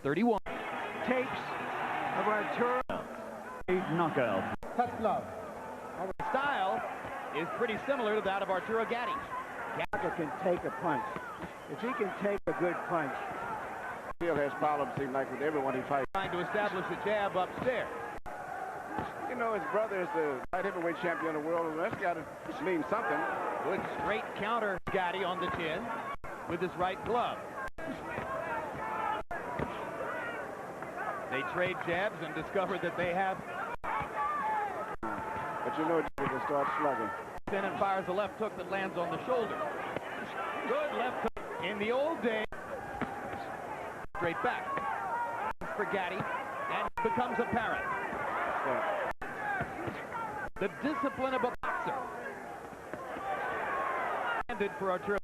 31. Tapes of Arturo. Knockout. Tough love. Style is pretty similar to that of Arturo Gatti. Gatti can take a punch. If he can take a good punch. Still has problems, seem like, with everyone he fights. Trying to establish a jab upstairs. You know, his brother is the light heavyweight champion of the world, and that's got to mean something. Good straight counter, Gatti on the chin with his right glove. They trade jabs and discover that they have. But you know, they can start slugging. Then and fires a left hook that lands on the shoulder. Good left hook. In the old days, straight back for Gatti, and becomes apparent. Yeah. The discipline of a boxer. Ended for Arturo.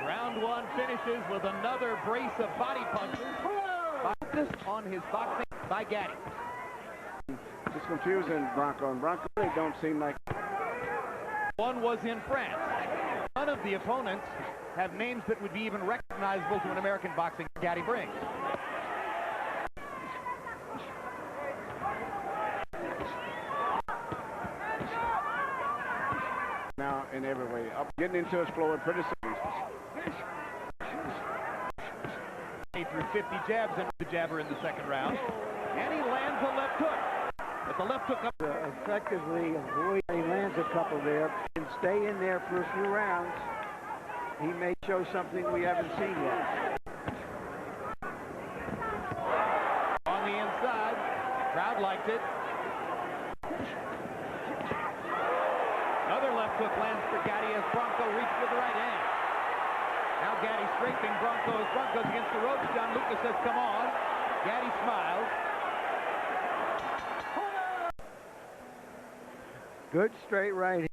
Round one finishes with another brace of body punches. Focused on his boxing by Gatti. It's confusing Branco, and Branco really don't seem like. One was in France. None of the opponents have names that would be even recognizable to an American boxing Gatti brings. Now in every way, up getting into his flow pretty soon. He threw 50 jabs into the jabber in the second round, and he lands a left hook. But the left hook up. Effectively avoid. He lands a couple there and stay in there for a few rounds. He may show something we haven't seen yet. On the inside, crowd liked it. Another left hook lands for Gatti as Branco reaches with the right hand. Now Gatti scraping Branco as Branco's against the ropes. Gianluca says, come on. Gatti smiles. Good straight right hand.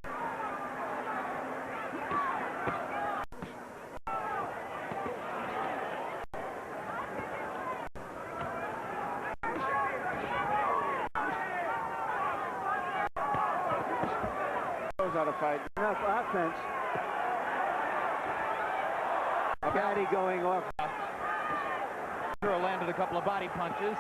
Knows how to fight. Enough offense. Gatti going off. Arturo landed a couple of body punches.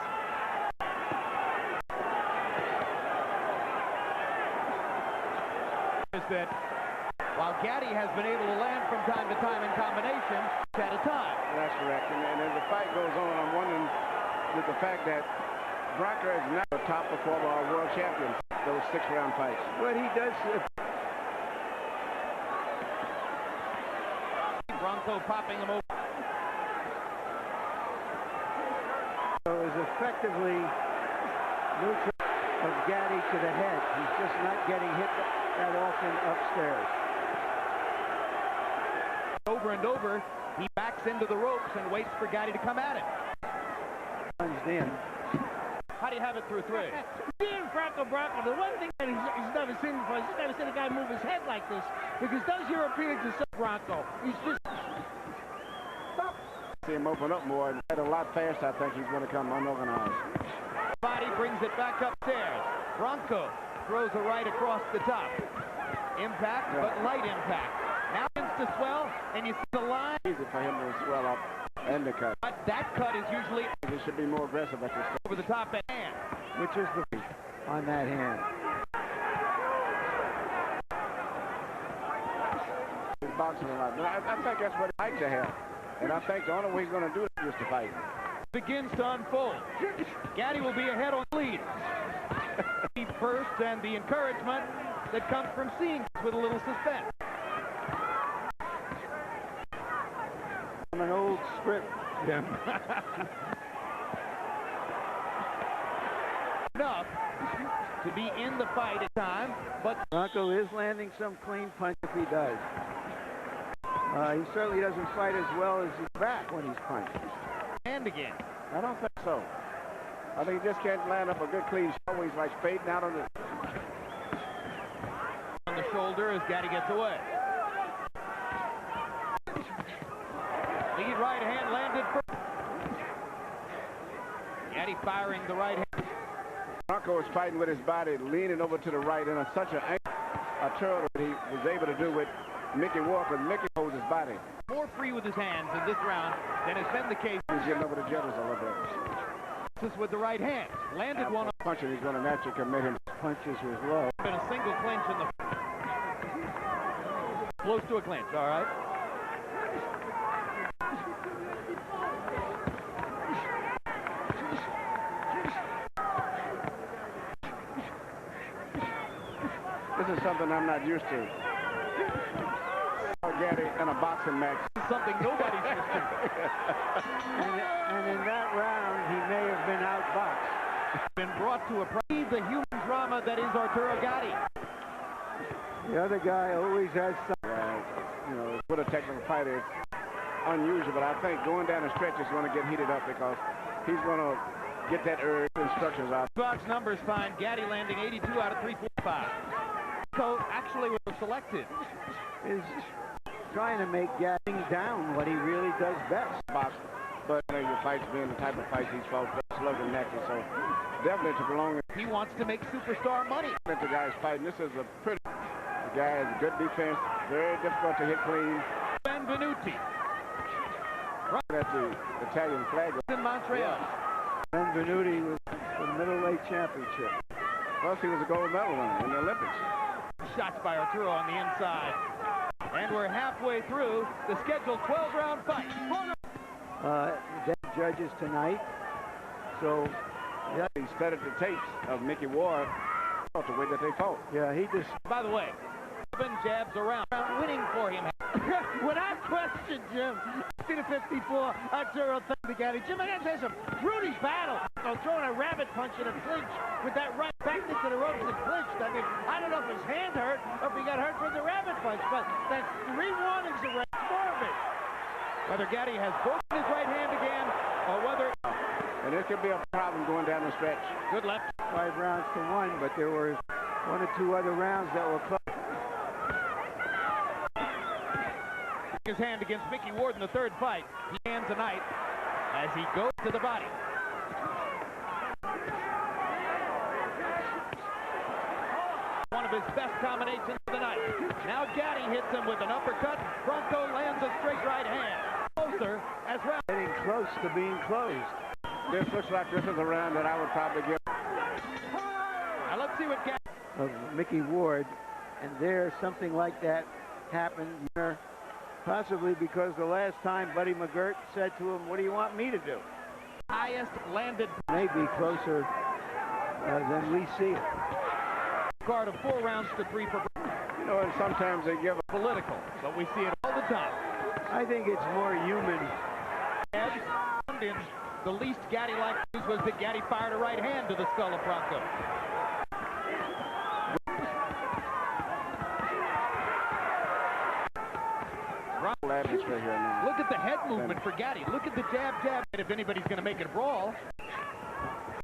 Is that while Gatti has been able to land from time to time in combination at a time. That's correct. And as the fight goes on, I'm wondering with the fact that Branco is not a top performer or world champion, those 6-round fights. What he does. Branco popping him over. So it was effectively neutral of Gatti to the head. He's just not getting hit that often upstairs. Over and over, he backs into the ropes and waits for Gatti to come at him. Plunged in. How do you have it through 3? Seeing Branco, the one thing that he's never seen before is he's never seen a guy move his head like this, because those Europeans are so Branco. He's just... See him open up more and a lot faster. I think he's going to come unorganized. Body brings it back upstairs. Branco throws a right across the top. Impact, but light impact. Now begins to swell, and you see the line. Easy for him to swell up and to cut. But that cut is usually He should be more aggressive at this time. over the top end. Which is the on that hand. He's boxing a lot. But I think that's what he likes to have. And I think the only way he's going to do it is to fight. Begins to unfold. Gatti will be ahead on the lead. First, and the encouragement that comes from seeing with a little suspense. From an old script, Jim. Enough to be in the fight at time, but Branco is landing some clean punch if he does. He certainly doesn't fight as well as his back when he's punched. and again. I don't think so. I think he just can't land up a good clean shot. He's like fading out on the shoulder as Gatti gets away. Lead right hand landed for Gatti firing the right hand. Branco is fighting with his body, leaning over to the right in such an Arturo that he was able to do with Mickey Ward, because Mickey holds his body. More free with his hands in this round than has been the case. He's getting over the jitters a little bit. This with the right hand. Landed one on punches. He's going to naturally commit him. Punches was low. been a single clinch in the close to a clinch, all right. This is something I'm not used to. Gatti in a boxing match. Something nobody's used to. And in that round, he may have been outboxed. Been brought to a the human drama that is Arturo Gatti. The other guy always has something. You know, with a technical fighter, it's unusual, but I think going down the stretch is going to get heated up because he's going to get that urge instructions out. Box numbers find Gatti landing 82 out of 345. So actually was selected. Is trying to make Gatti down what he really does best. Box, but your fights being the type of fights he's fought, slug and natural, so definitely to prolong it. He wants to make superstar money. The guy's fighting. This is a pretty. The guy has good defense, very difficult to hit clean. Benvenuti. Right at the Italian flag. In Montreal. Benvenuti was the middleweight championship. Plus, he was a gold medal winner in the Olympics. Shots by Arturo on the inside. And we're halfway through the scheduled 12-round fight. They judges tonight. So, yeah. He studied the tapes of Mickey Ward, the way that they fought. Yeah, he just. By the way, 7 jabs around, winning for him. Without question, Jim. 50-54, Arturo Gatti. Jim, I got to tell you something. Rudy's battle. Throwing a rabbit punch in a clinch with that right back into the ropes and clinched. I mean, I don't know if his hand hurt or if he got hurt from the rabbit punch, but that's 3 warnings around more of it. Whether Gatti has broken his right hand again or whether... And this could be a problem going down the stretch. Good left. 5 rounds to 1, but there were 1 or 2 other rounds that were close. His hand against Mickey Ward in the 3rd fight. He hands tonight as he goes to the body. One of his best combinations of the night. Now Gatti hits him with an uppercut. Branco lands a straight right hand. Closer as round. Getting close to being closed. This looks like this is a round that I would probably give. Now let's see what Gatti... Of Mickey Ward, and there something like that happened. Possibly because the last time Buddy McGirt said to him, "What do you want me to do?" Highest landed... Maybe closer than we see it. Card of 4 rounds to 3 for... You know, and sometimes they give a Political, but we see it all the time. I think it's more human. And the least Gatti-like news was that Gatti fired a right hand to the skull of Branco. atmosphere here now. Look at the head movement for Gatti. Look at the jab, jab. And if anybody's going to make it a brawl.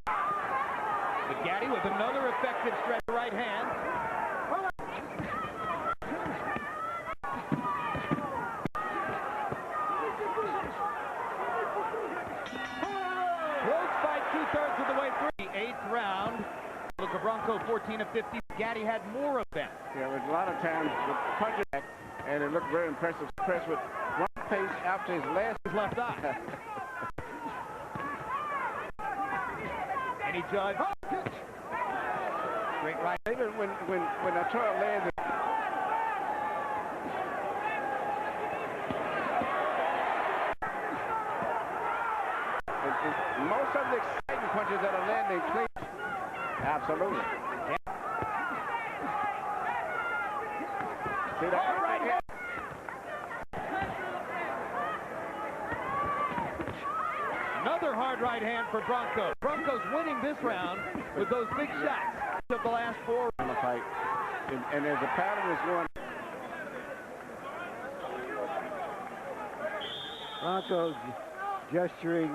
But Gatti with another effective stretch right hand. Close fight 2/3 of the way through. The 8th round. Look at Branco 14 of 50. Gatti had more of them. Yeah, there's a lot of times with punching back, and it looked very impressive. Press with one pace after his left eye. Any judge? Great right. Even when Arturo lands, most of the exciting punches that are landing clean. Absolutely. Yeah. See that? All right. Yeah. Another hard right hand for Branco. Branco's winning this round with those big shots of the last 4 in the fight. And as the pattern is going. Branco's gesturing.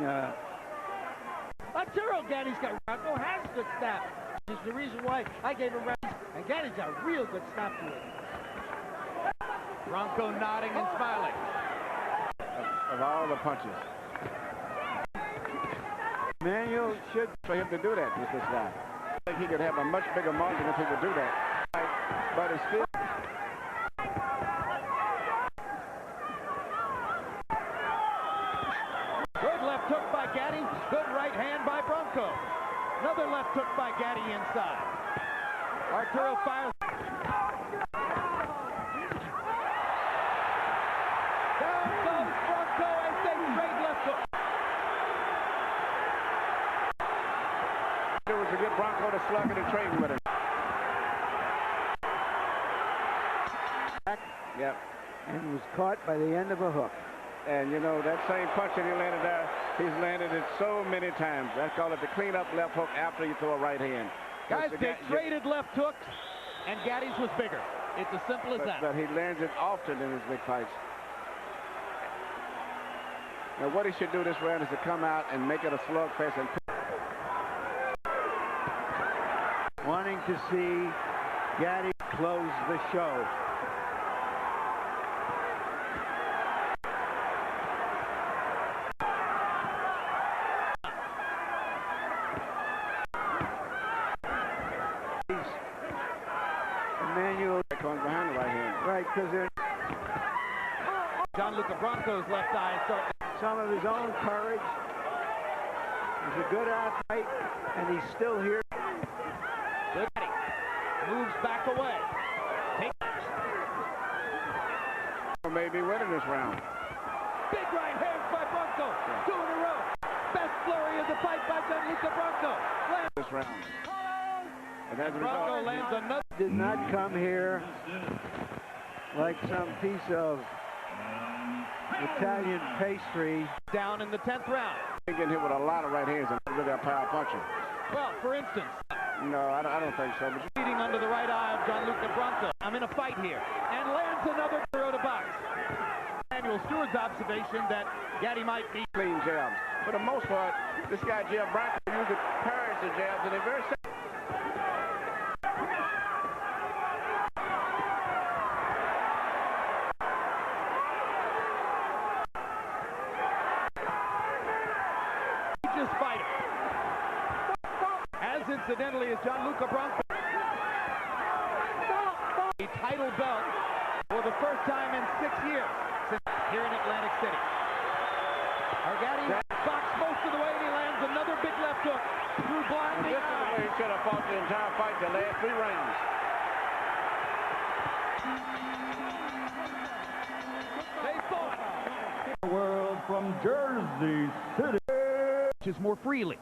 Arturo Gatti's got Branco has good snap. This is the reason why I gave him rounds. And Gatti's got a real good snap to it. Branco nodding and smiling. Of all the punches. Manuel should For him to do that with this guy. I think he could have a much bigger margin if he would do that. But it's still Branco. Another left hook by Gatti inside. Arturo fires. Down goes Branco as they trade left hook. It was to get Branco to slug it and trade with him. Yep. And was caught by the end of a hook. And, you know, that same punch that he landed there, he's landed it so many times. That's called it the clean-up left hook after you throw a right hand. Guys, they traded left hooks, and Gatti's was bigger. It's as simple as that. But he lands it often in his big fights. Now, what he should do this round is to come out and make it a slugfest and wanting to see Gatti close the show. Emmanuel comes behind the right hand. Right, because they're Gianluca Branco's left eye is starting. Some of his own courage. He's a good athlete, and he's still here. Gatti moves back away. Maybe winning this round. Big right hands by Branco. Two in a row. Best flurry of the fight by Gianluca Branco. This round. And as a Branco result, lands another. Did not come here like some piece of Italian pastry. Down in the 10th round. He getting hit with a lot of right hands and really a power puncher. Well, for instance, No, I don't think so. But leading under the right eye of Gianluca Branco. I'm in a fight here. And lands another throw to box. Daniel Stewart's observation that Gatti might be clean jabs. For the most part, this guy, Jim Branco, usually parries the jabs, and they're very simple. fighter. As incidentally as Gianluca Branco. A title belt for the first time in 6 years since here in Atlantic City. Gatti boxed most of the way and he lands another big left hook through blinding This is the way he should have fought the entire fight, the last 3 rounds. They fought. World from Jersey City. Just more freely.